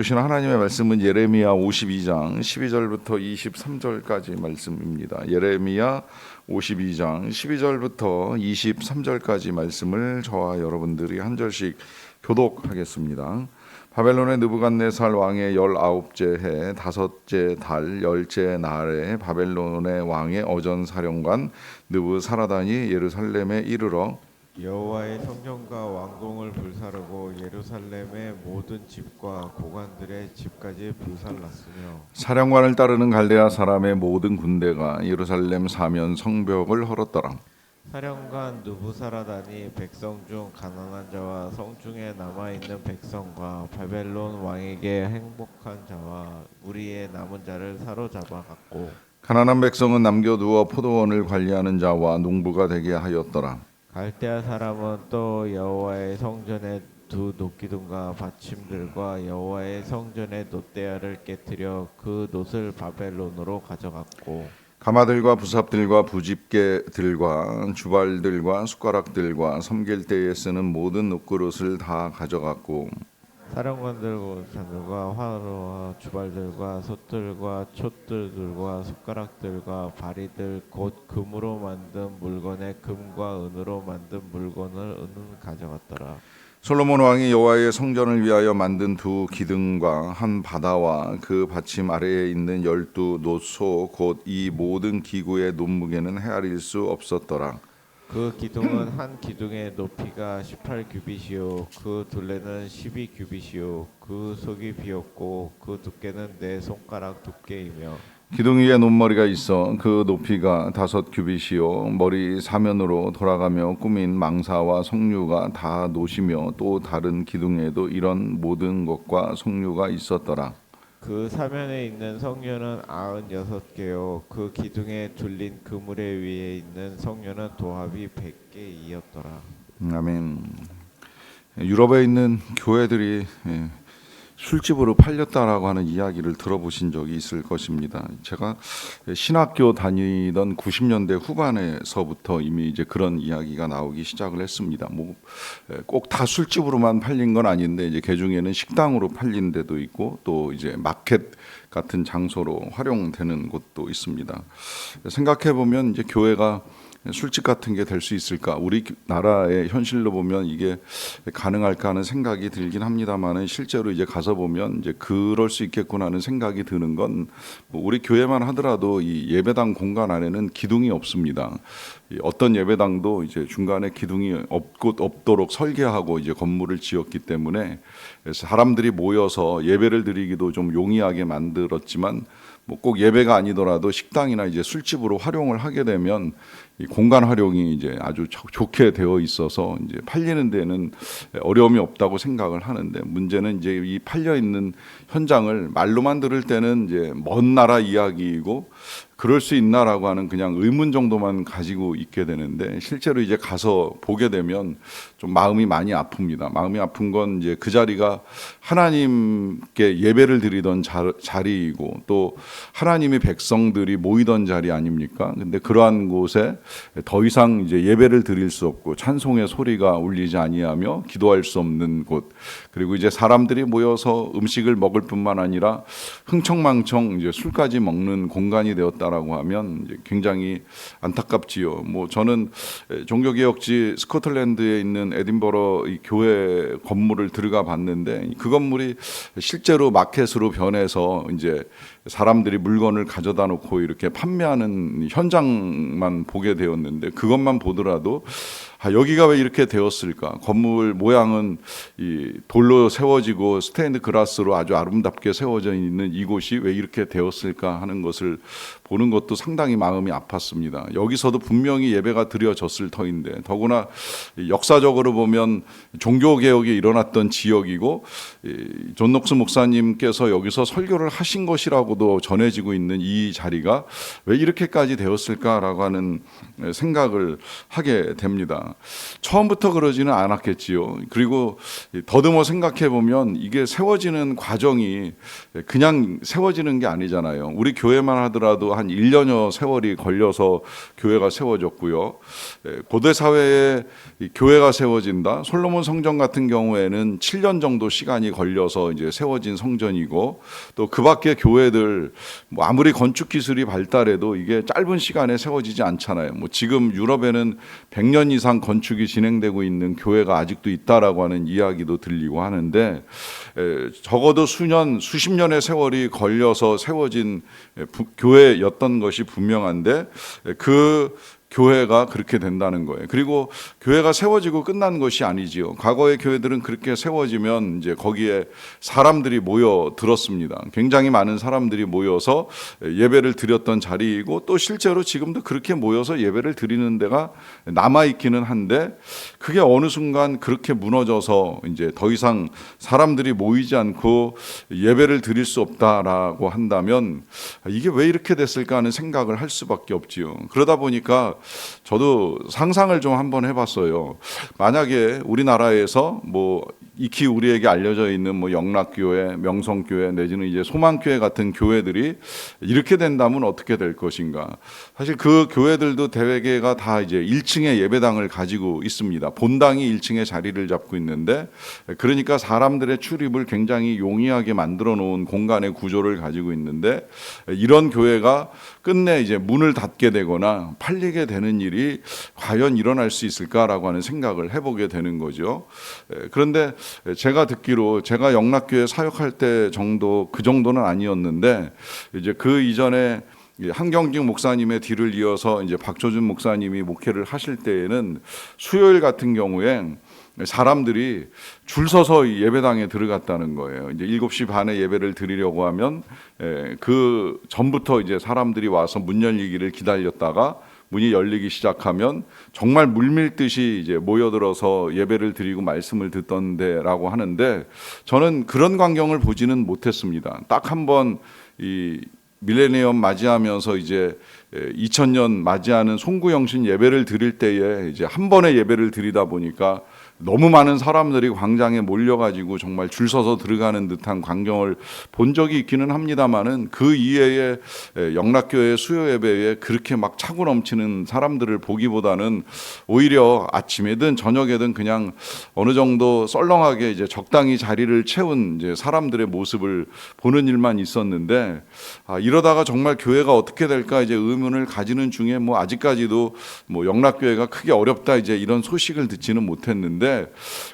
주신 하나님의 말씀은 예레미야 52장 12절부터 23절까지 말씀입니다. 예레미야 52장 12절부터 23절까지 말씀을 저와 여러분들이 한 절씩 교독하겠습니다. 바벨론의 느부갓네살 왕의 19째 해 다섯째 달 열째 날에 바벨론의 왕의 어전 사령관 느부사라단이 예루살렘에 이르러 여호와의 성전과 왕궁을 불사르고 예루살렘의 모든 집과 고관들의 집까지 불살랐으며 사령관을 따르는 갈대아 사람의 모든 군대가 예루살렘 사면 성벽을 헐었더라. 사령관 느부사라단이 백성 중 가난한 자와 성중에 남아있는 백성과 바벨론 왕에게 행복한 자와 무리의 남은 자를 사로잡아 갔고 가난한 백성은 남겨두어 포도원을 관리하는 자와 농부가 되게 하였더라. 갈대아 사람은 또 여호와의 성전의 두 놋기둥과 받침들과 여호와의 성전의 놋대야를 깨뜨려 그 놋을 바벨론으로 가져갔고 가마들과 부삽들과 부집게들과 주발들과 숟가락들과 섬길 때에 쓰는 모든 놋그릇을 다 가져갔고 사령관들과 화로와 주발들과 솥들과 촛들들과 숟가락들과 바리들 곧 금으로 만든 물건에 금과 은으로 만든 물건을 가져갔더라. 솔로몬 왕이 여호와의 성전을 위하여 만든 두 기둥과 한 바다와 그 받침 아래에 있는 12 놋소 곧 이 모든 기구의 논무게는 헤아릴 수 없었더라. 그 기둥은 한 기둥의 높이가 18규빗이요 그 둘레는 12규빗이요 그 속이 비었고 그 두께는 네 손가락 두께이며 기둥 위에 논머리가 있어 그 높이가 5규빗이요 머리 사면으로 돌아가며 꾸민 망사와 석류가 다 놋이며 또 다른 기둥에도 이런 모든 것과 석류가 있었더라. 그 사면에 있는 석류는 96개요 그 기둥에 둘린 그물에 위에 있는 석류는 도합이 100개이었더라. 아멘. 유럽에 있는 교회들이 술집으로 팔렸다라고 하는 이야기를 들어보신 적이 있을 것입니다. 제가 신학교 다니던 90년대 후반에서부터 이미 이제 그런 이야기가 나오기 시작을 했습니다. 뭐 꼭 다 술집으로만 팔린 건 아닌데 이제 그 중에는 식당으로 팔린 데도 있고 또 이제 마켓 같은 장소로 활용되는 곳도 있습니다. 생각해 보면 이제 교회가 술집 같은 게 될 수 있을까? 우리나라의 현실로 보면 이게 가능할까 하는 생각이 들긴 합니다만은 실제로 이제 가서 보면 이제 그럴 수 있겠구나 하는 생각이 드는 건 뭐 우리 교회만 하더라도 이 예배당 공간 안에는 기둥이 없습니다. 어떤 예배당도 이제 중간에 기둥이 없도록 설계하고 이제 건물을 지었기 때문에 사람들이 모여서 예배를 드리기도 좀 용이하게 만들었지만 뭐 꼭 예배가 아니더라도 식당이나 이제 술집으로 활용을 하게 되면 이 공간 활용이 이제 아주 좋게 되어 있어서 이제 팔리는 데는 어려움이 없다고 생각을 하는데 문제는 이제 이 팔려 있는 현장을 말로만 들을 때는 이제 먼 나라 이야기이고 그럴 수 있나라고 하는 그냥 의문 정도만 가지고 있게 되는데 실제로 이제 가서 보게 되면 좀 마음이 많이 아픕니다. 마음이 아픈 건 이제 그 자리가 하나님께 예배를 드리던 자리이고 또 하나님의 백성들이 모이던 자리 아닙니까? 근데 그러한 곳에 더 이상 이제 예배를 드릴 수 없고 찬송의 소리가 울리지 아니하며 기도할 수 없는 곳 그리고 이제 사람들이 모여서 음식을 먹을 뿐만 아니라 흥청망청 이제 술까지 먹는 공간이 되었다라고 하면 이제 굉장히 안타깝지요. 뭐 저는 종교개혁지 스코틀랜드에 있는 에딘버러 이 교회 건물을 들어가 봤는데 그 건물이 실제로 마켓으로 변해서 이제 사람들이 물건을 가져다 놓고 이렇게 판매하는 현장만 보게 되었는데 그것만 보더라도 여기가 왜 이렇게 되었을까? 건물 모양은 이 돌로 세워지고 스테인드 글라스로 아주 아름답게 세워져 있는 이곳이 왜 이렇게 되었을까 하는 것을 보는 것도 상당히 마음이 아팠습니다. 여기서도 분명히 예배가 드려졌을 터인데 더구나 역사적으로 보면 종교개혁이 일어났던 지역이고 존 녹스 목사님께서 여기서 설교를 하신 것이라고도 전해지고 있는 이 자리가 왜 이렇게까지 되었을까라고 하는 생각을 하게 됩니다. 있습니다. 처음부터 그러지는 않았겠지요. 그리고 더듬어 생각해 보면 이게 세워지는 과정이 그냥 세워지는 게 아니잖아요. 우리 교회만 하더라도 한 1년여 세월이 걸려서 교회가 세워졌고요. 고대 사회에 교회가 세워진다. 솔로몬 성전 같은 경우에는 7년 정도 시간이 걸려서 이제 세워진 성전이고, 또 그 밖에 교회들 뭐 아무리 건축 기술이 발달해도 이게 짧은 시간에 세워지지 않잖아요. 뭐 지금 유럽에는 100년 이상 건축이 진행되고 있는 교회가 아직도 있다라고 하는 이야기도 들리고 하는데, 적어도 수십 년의 세월이 걸려서 세워진 교회였던 것이 분명한데, 그 교회가 그렇게 된다는 거예요. 그리고 교회가 세워지고 끝난 것이 아니지요. 과거의 교회들은 그렇게 세워지면 이제 거기에 사람들이 모여 들었습니다. 굉장히 많은 사람들이 모여서 예배를 드렸던 자리이고, 또 실제로 지금도 그렇게 모여서 예배를 드리는 데가 남아 있기는 한데, 그게 어느 순간 그렇게 무너져서 이제 더 이상 사람들이 모이지 않고 예배를 드릴 수 없다라고 한다면 이게 왜 이렇게 됐을까 하는 생각을 할 수밖에 없지요. 그러다 보니까 저도 상상을 좀 한번 해봤어요. 만약에 우리나라에서 뭐 익히 우리에게 알려져 있는 뭐 영락교회, 명성교회 내지는 이제 소망교회 같은 교회들이 이렇게 된다면 어떻게 될 것인가. 사실 그 교회들도 대개가 다 이제 1층에 예배당을 가지고 있습니다. 본당이 1층에 자리를 잡고 있는데, 그러니까 사람들의 출입을 굉장히 용이하게 만들어 놓은 공간의 구조를 가지고 있는데, 이런 교회가 끝내 이제 문을 닫게 되거나 팔리게 되는 일이 과연 일어날 수 있을까라고 하는 생각을 해보게 되는 거죠. 그런데 제가 듣기로 제가 영락교회 사역할 때 정도 그 정도는 아니었는데, 이제 그 이전에 한경직 목사님의 뒤를 이어서 이제 박조준 목사님이 목회를 하실 때에는 수요일 같은 경우에 사람들이 줄 서서 예배당에 들어갔다는 거예요. 이제 7시 반에 예배를 드리려고 하면 그 전부터 이제 사람들이 와서 문 열리기를 기다렸다가 문이 열리기 시작하면 정말 물밀듯이 이제 모여들어서 예배를 드리고 말씀을 듣던데라고 하는데, 저는 그런 광경을 보지는 못했습니다. 딱 한 번 이 밀레니엄 맞이하면서 이제 2000년 맞이하는 송구영신 예배를 드릴 때에 이제 한 번에 예배를 드리다 보니까 너무 많은 사람들이 광장에 몰려가지고 정말 줄 서서 들어가는 듯한 광경을 본 적이 있기는 합니다만은, 그 이외에 영락교회 수요 예배에 그렇게 막 차고 넘치는 사람들을 보기보다는 오히려 아침에든 저녁에든 그냥 어느 정도 썰렁하게 이제 적당히 자리를 채운 이제 사람들의 모습을 보는 일만 있었는데, 이러다가 정말 교회가 어떻게 될까 이제 의문을 가지는 중에 뭐 아직까지도 뭐 영락교회가 크게 어렵다 이제 이런 소식을 듣지는 못했는데,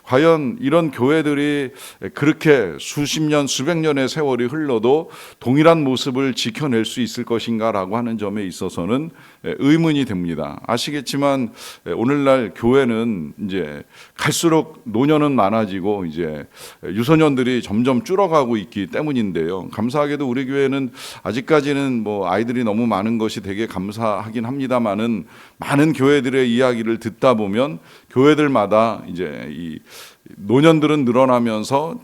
과연 이런 교회들이 그렇게 수십 년, 수백 년의 세월이 흘러도 동일한 모습을 지켜낼 수 있을 것인가라고 하는 점에 있어서는 의문이 됩니다. 아시겠지만 오늘날 교회는 이제 갈수록 노년은 많아지고 이제 유소년들이 점점 줄어가고 있기 때문인데요. 감사하게도 우리 교회는 아직까지는 뭐 아이들이 너무 많은 것이 되게 감사하긴 합니다만은, 많은 교회들의 이야기를 듣다 보면 교회들마다 이제 이 노년들은 늘어나면서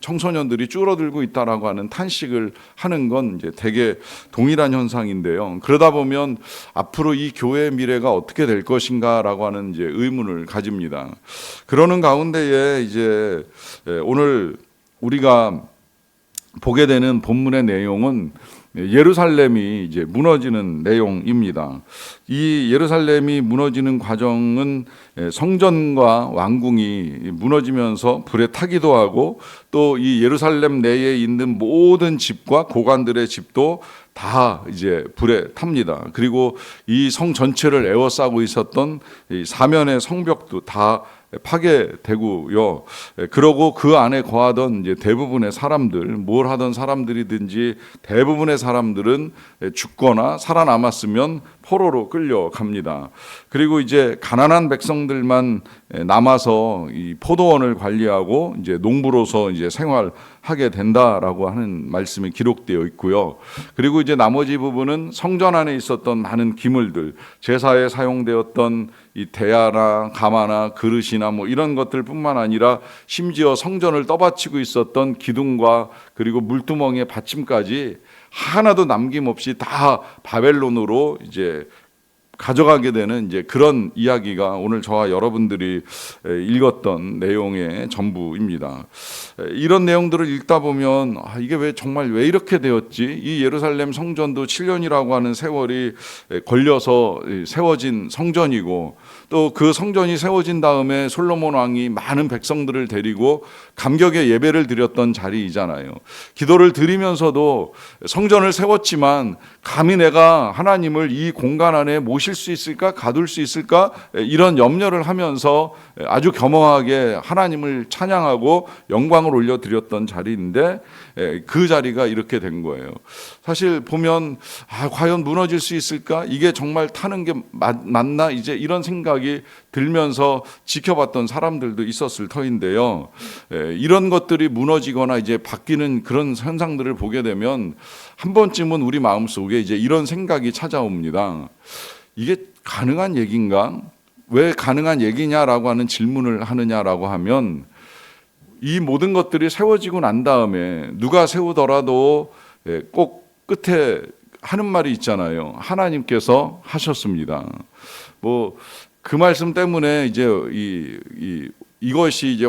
청소년들이 줄어들고 있다라고 하는 탄식을 하는 건 이제 되게 동일한 현상인데요. 그러다 보면 앞으로 이 교회의 미래가 어떻게 될 것인가라고 하는 이제 의문을 가집니다. 그러는 가운데에 이제 오늘 우리가 보게 되는 본문의 내용은 예루살렘이 이제 무너지는 내용입니다. 이 예루살렘이 무너지는 과정은 성전과 왕궁이 무너지면서 불에 타기도 하고, 또 이 예루살렘 내에 있는 모든 집과 고관들의 집도 다 이제 불에 탑니다. 그리고 이 성 전체를 에워싸고 있었던 이 사면의 성벽도 다 파괴되고요. 그러고 그 안에 거하던 이제 대부분의 사람들, 뭘 하던 사람들이든지 대부분의 사람들은 죽거나 살아남았으면 포로로 끌려갑니다. 그리고 이제 가난한 백성들만 남아서 이 포도원을 관리하고 이제 농부로서 이제 생활하게 된다라고 하는 말씀이 기록되어 있고요. 그리고 이제 나머지 부분은 성전 안에 있었던 많은 기물들, 제사에 사용되었던 이 대야나 가마나 그릇이나 뭐 이런 것들뿐만 아니라 심지어 성전을 떠받치고 있었던 기둥과 그리고 물두멍의 받침까지 하나도 남김없이 다 바벨론으로 이제 가져가게 되는 이제 그런 이야기가 오늘 저와 여러분들이 읽었던 내용의 전부입니다. 이런 내용들을 읽다 보면 이게 왜 정말 왜 이렇게 되었지? 이 예루살렘 성전도 7년이라고 하는 세월이 걸려서 세워진 성전이고 또 그 성전이 세워진 다음에 솔로몬 왕이 많은 백성들을 데리고 감격의 예배를 드렸던 자리이잖아요. 기도를 드리면서도 성전을 세웠지만 감히 내가 하나님을 이 공간 안에 모실 수 있을까? 가둘 수 있을까? 이런 염려를 하면서 아주 겸허하게 하나님을 찬양하고 영광을 올려드렸던 자리인데 그 자리가 이렇게 된 거예요. 사실 보면 과연 무너질 수 있을까? 이게 정말 타는 게 맞나? 이제 이런 생각이 들면서 지켜봤던 사람들도 있었을 터인데요. 이런 것들이 무너지거나 이제 바뀌는 그런 현상들을 보게 되면 한 번쯤은 우리 마음속에 이제 이런 생각이 찾아옵니다. 이게 가능한 얘기인가? 왜 가능한 얘기냐라고 하는 질문을 하느냐라고 하면 이 모든 것들이 세워지고 난 다음에 누가 세우더라도 꼭 끝에 하는 말이 있잖아요. 하나님께서 하셨습니다. 뭐 그 말씀 때문에 이제 이것이 이제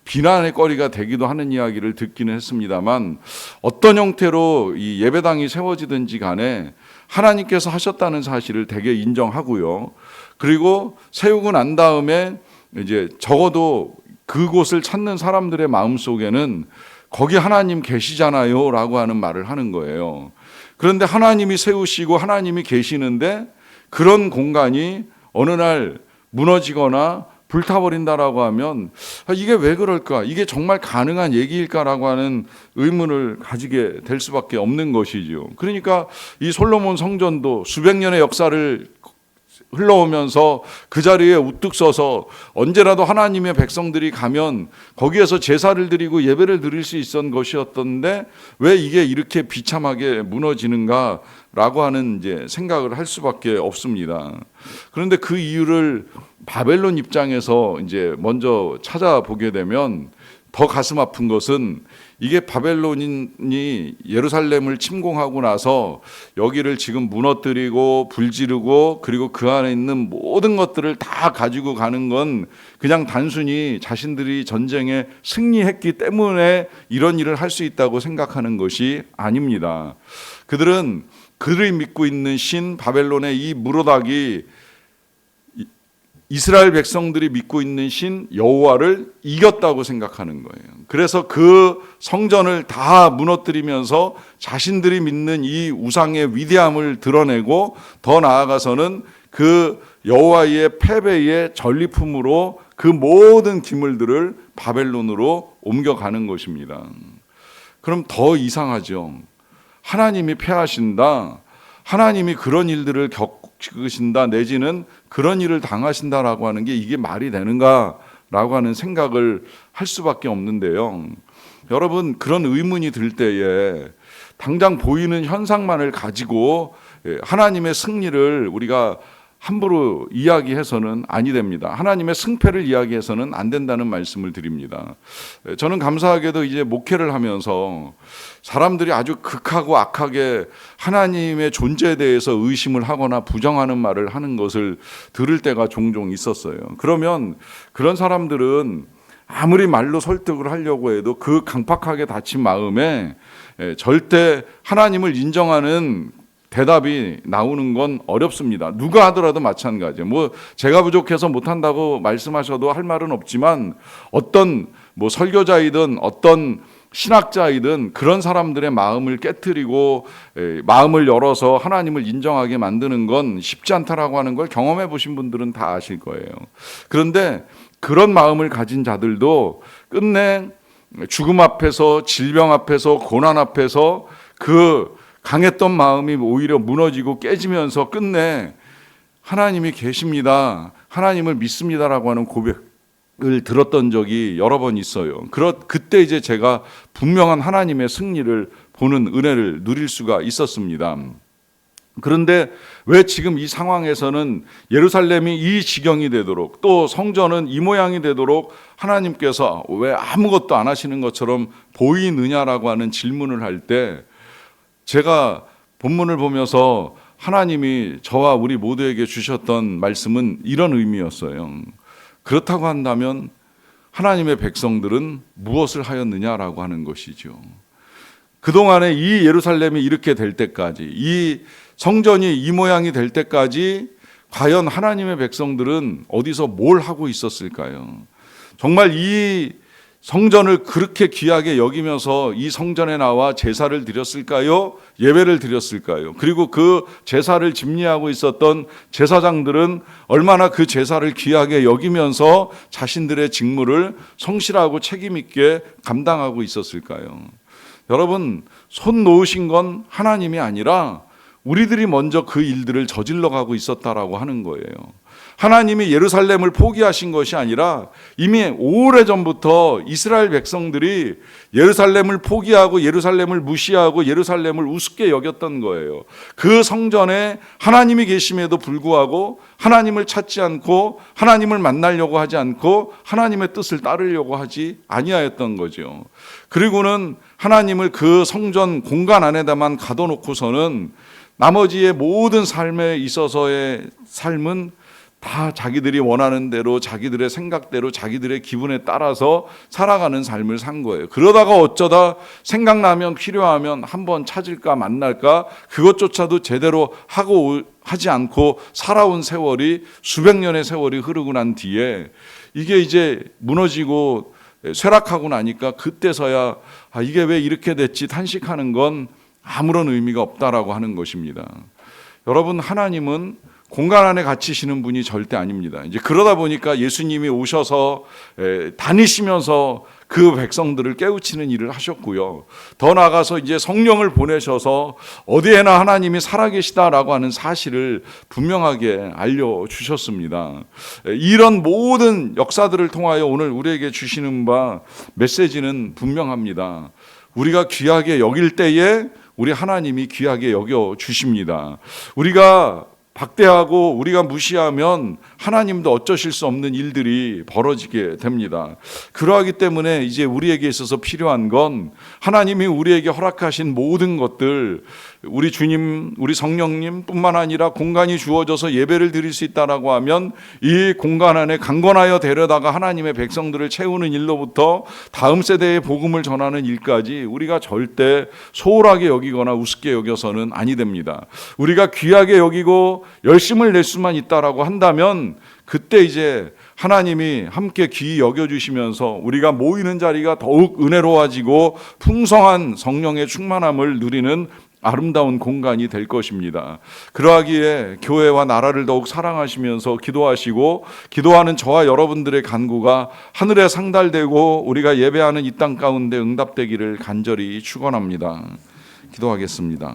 비난의 거리가 되기도 하는 이야기를 듣기는 했습니다만 어떤 형태로 이 예배당이 세워지든지 간에 하나님께서 하셨다는 사실을 되게 인정하고요. 그리고 세우고 난 다음에 이제 적어도 그곳을 찾는 사람들의 마음 속에는 거기 하나님 계시잖아요 라고 하는 말을 하는 거예요. 그런데 하나님이 세우시고 하나님이 계시는데 그런 공간이 어느 날 무너지거나 불타버린다라고 하면 이게 왜 그럴까? 이게 정말 가능한 얘기일까라고 하는 의문을 가지게 될 수밖에 없는 것이죠. 그러니까 이 솔로몬 성전도 수백 년의 역사를 흘러오면서 그 자리에 우뚝 서서 언제라도 하나님의 백성들이 가면 거기에서 제사를 드리고 예배를 드릴 수 있었던 것이었던데 왜 이게 이렇게 비참하게 무너지는가라고 하는 이제 생각을 할 수밖에 없습니다. 그런데 그 이유를 바벨론 입장에서 이제 먼저 찾아보게 되면 더 가슴 아픈 것은 이게 바벨론인이 예루살렘을 침공하고 나서 여기를 지금 무너뜨리고 불지르고 그리고 그 안에 있는 모든 것들을 다 가지고 가는 건 그냥 단순히 자신들이 전쟁에 승리했기 때문에 이런 일을 할 수 있다고 생각하는 것이 아닙니다. 그들은 그들이 믿고 있는 신 바벨론의 이 무로닥이 이스라엘 백성들이 믿고 있는 신 여호와를 이겼다고 생각하는 거예요. 그래서 그 성전을 다 무너뜨리면서 자신들이 믿는 이 우상의 위대함을 드러내고 더 나아가서는 그 여호와의 패배의 전리품으로 그 모든 기물들을 바벨론으로 옮겨가는 것입니다. 그럼 더 이상하죠. 하나님이 패하신다. 하나님이 그런 일들을 겪으신다 내지는 그런 일을 당하신다라고 하는 게 이게 말이 되는가라고 하는 생각을 할 수밖에 없는데요. 여러분 그런 의문이 들 때에 당장 보이는 현상만을 가지고 하나님의 승리를 우리가 함부로 이야기해서는 아니 됩니다. 하나님의 승패를 이야기해서는 안 된다는 말씀을 드립니다. 저는 감사하게도 이제 목회를 하면서 사람들이 아주 극하고 악하게 하나님의 존재에 대해서 의심을 하거나 부정하는 말을 하는 것을 들을 때가 종종 있었어요. 그러면 그런 사람들은 아무리 말로 설득을 하려고 해도 그 강팍하게 닫힌 마음에 절대 하나님을 인정하는 대답이 나오는 건 어렵습니다. 누가 하더라도 마찬가지예요. 뭐 제가 부족해서 못한다고 말씀하셔도 할 말은 없지만 어떤 뭐 설교자이든 어떤 신학자이든 그런 사람들의 마음을 깨트리고 마음을 열어서 하나님을 인정하게 만드는 건 쉽지 않다라고 하는 걸 경험해 보신 분들은 다 아실 거예요. 그런데 그런 마음을 가진 자들도 끝내 죽음 앞에서 질병 앞에서 고난 앞에서 그 강했던 마음이 오히려 무너지고 깨지면서 끝내 하나님이 계십니다. 하나님을 믿습니다라고 하는 고백을 들었던 적이 여러 번 있어요. 그때 이제 제가 분명한 하나님의 승리를 보는 은혜를 누릴 수가 있었습니다. 그런데 왜 지금 이 상황에서는 예루살렘이 이 지경이 되도록 또 성전은 이 모양이 되도록 하나님께서 왜 아무것도 안 하시는 것처럼 보이느냐라고 하는 질문을 할 때 제가 본문을 보면서 하나님이 저와 우리 모두에게 주셨던 말씀은 이런 의미였어요. 그렇다고 한다면 하나님의 백성들은 무엇을 하였느냐라고 하는 것이죠. 그동안에 이 예루살렘이 이렇게 될 때까지, 이 성전이 이 모양이 될 때까지 과연 하나님의 백성들은 어디서 뭘 하고 있었을까요? 정말 이 성전을 그렇게 귀하게 여기면서 이 성전에 나와 제사를 드렸을까요? 예배를 드렸을까요? 그리고 그 제사를 집리하고 있었던 제사장들은 얼마나 그 제사를 귀하게 여기면서 자신들의 직무를 성실하고 책임 있게 감당하고 있었을까요? 여러분, 손 놓으신 건 하나님이 아니라 우리들이 먼저 그 일들을 저질러 가고 있었다라고 하는 거예요. 하나님이 예루살렘을 포기하신 것이 아니라 이미 오래전부터 이스라엘 백성들이 예루살렘을 포기하고 예루살렘을 무시하고 예루살렘을 우습게 여겼던 거예요. 그 성전에 하나님이 계심에도 불구하고 하나님을 찾지 않고 하나님을 만나려고 하지 않고 하나님의 뜻을 따르려고 하지 아니하였던 거죠. 그리고는 하나님을 그 성전 공간 안에다만 가둬놓고서는 나머지의 모든 삶에 있어서의 삶은 다 자기들이 원하는 대로 자기들의 생각대로 자기들의 기분에 따라서 살아가는 삶을 산 거예요. 그러다가 어쩌다 생각나면 필요하면 한번 찾을까 만날까 그것조차도 제대로 하지 않고 살아온 세월이 수백 년의 세월이 흐르고 난 뒤에 이게 이제 무너지고 쇠락하고 나니까 그때서야 이게 왜 이렇게 됐지 탄식하는 건 아무런 의미가 없다라고 하는 것입니다. 여러분, 하나님은 공간 안에 갇히시는 분이 절대 아닙니다. 이제 그러다 보니까 예수님이 오셔서 다니시면서 그 백성들을 깨우치는 일을 하셨고요. 더 나아가서 이제 성령을 보내셔서 어디에나 하나님이 살아계시다라고 하는 사실을 분명하게 알려주셨습니다. 이런 모든 역사들을 통하여 오늘 우리에게 주시는 바 메시지는 분명합니다. 우리가 귀하게 여길 때에 우리 하나님이 귀하게 여겨 주십니다. 우리가 박대하고 우리가 무시하면 하나님도 어쩌실 수 없는 일들이 벌어지게 됩니다. 그러하기 때문에 이제 우리에게 있어서 필요한 건 하나님이 우리에게 허락하신 모든 것들, 우리 주님, 우리 성령님 뿐만 아니라 공간이 주어져서 예배를 드릴 수 있다라고 하면 이 공간 안에 강건하여 데려다가 하나님의 백성들을 채우는 일로부터 다음 세대에 복음을 전하는 일까지 우리가 절대 소홀하게 여기거나 우습게 여겨서는 아니 됩니다. 우리가 귀하게 여기고 열심을 낼 수만 있다라고 한다면 그때 이제 하나님이 함께 귀히 여겨주시면서 우리가 모이는 자리가 더욱 은혜로워지고 풍성한 성령의 충만함을 누리는 아름다운 공간이 될 것입니다. 그러하기에 교회와 나라를 더욱 사랑하시면서 기도하시고 기도하는 저와 여러분들의 간구가 하늘에 상달되고 우리가 예배하는 이 땅 가운데 응답되기를 간절히 축원합니다. 기도하겠습니다.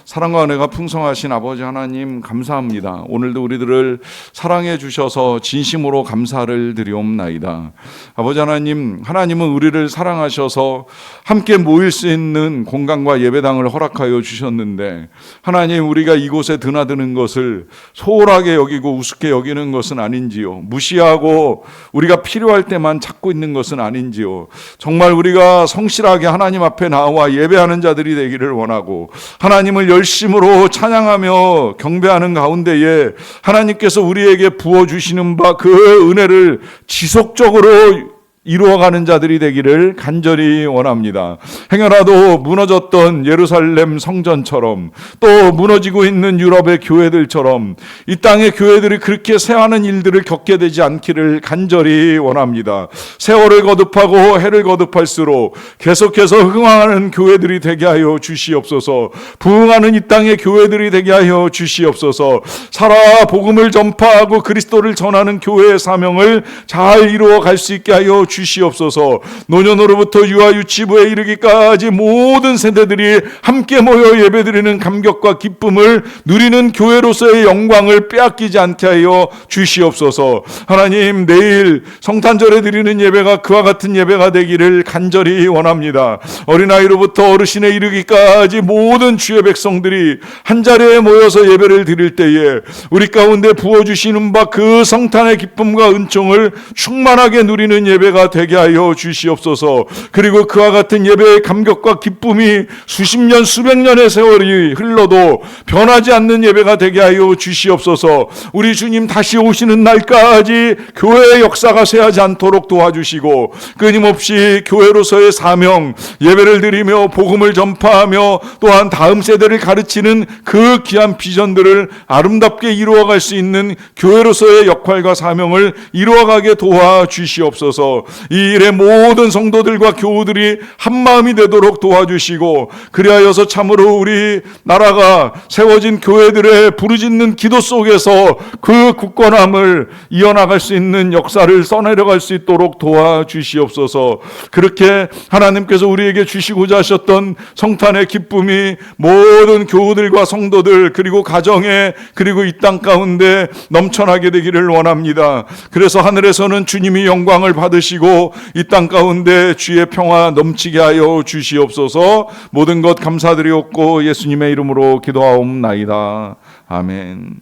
사랑과 은혜가 풍성하신 아버지 하나님 감사합니다. 오늘도 우리들을 사랑해 주셔서 진심으로 감사를 드리옵나이다. 아버지 하나님, 하나님은 우리를 사랑하셔서 함께 모일 수 있는 공간과 예배당을 허락하여 주셨는데 하나님, 우리가 이곳에 드나드는 것을 소홀하게 여기고 우습게 여기는 것은 아닌지요, 무시하고 우리가 필요할 때만 찾고 있는 것은 아닌지요, 정말 우리가 성실하게 하나님 앞에 나와 예배하는 자들이 되기를 원하고 하나님을 열심으로 찬양하며 경배하는 가운데에 하나님께서 우리에게 부어주시는 바 그 은혜를 지속적으로 이루어가는 자들이 되기를 간절히 원합니다. 행여라도 무너졌던 예루살렘 성전처럼 또 무너지고 있는 유럽의 교회들처럼 이 땅의 교회들이 그렇게 쇠하는 일들을 겪게 되지 않기를 간절히 원합니다. 세월을 거듭하고 해를 거듭할수록 계속해서 흥황하는 교회들이 되게 하여 주시옵소서. 부흥하는 이 땅의 교회들이 되게 하여 주시옵소서. 살아 복음을 전파하고 그리스도를 전하는 교회의 사명을 잘 이루어 갈 수 있게 하여 주시옵소서. 노년으로부터 유아 유치부에 이르기까지 모든 세대들이 함께 모여 예배드리는 감격과 기쁨을 누리는 교회로서의 영광을 빼앗기지 않게 하여 주시옵소서. 하나님, 내일 성탄절에 드리는 예배가 그와 같은 예배가 되기를 간절히 원합니다. 어린아이로부터 어르신에 이르기까지 모든 주의 백성들이 한자리에 모여서 예배를 드릴 때에 우리 가운데 부어주시는 바 그 성탄의 기쁨과 은총을 충만하게 누리는 예배가 예배가 되게 하여 주시옵소서. 그리고 그와 같은 예배의 감격과 기쁨이 수십 년 수백 년의 세월이 흘러도 변하지 않는 예배가 되게 하여 주시옵소서. 우리 주님 다시 오시는 날까지 교회의 역사가 쇠하지 않도록 도와주시고 끊임없이 교회로서의 사명, 예배를 드리며 복음을 전파하며 또한 다음 세대를 가르치는 그 귀한 비전들을 아름답게 이루어갈 수 있는 교회로서의 역할과 사명을 이루어가게 도와주시옵소서. 이 일에 모든 성도들과 교우들이 한마음이 되도록 도와주시고 그리하여서 참으로 우리 나라가 세워진 교회들의 부르짖는 기도 속에서 그 굳건함을 이어나갈 수 있는 역사를 써내려갈 수 있도록 도와주시옵소서. 그렇게 하나님께서 우리에게 주시고자 하셨던 성탄의 기쁨이 모든 교우들과 성도들 그리고 가정에 그리고 이 땅 가운데 넘쳐나게 되기를 원합니다. 그래서 하늘에서는 주님이 영광을 받으시고 이 땅 가운데 주의 평화 넘치게 하여 주시옵소서. 모든 것 감사드리옵고 예수님의 이름으로 기도하옵나이다. 아멘.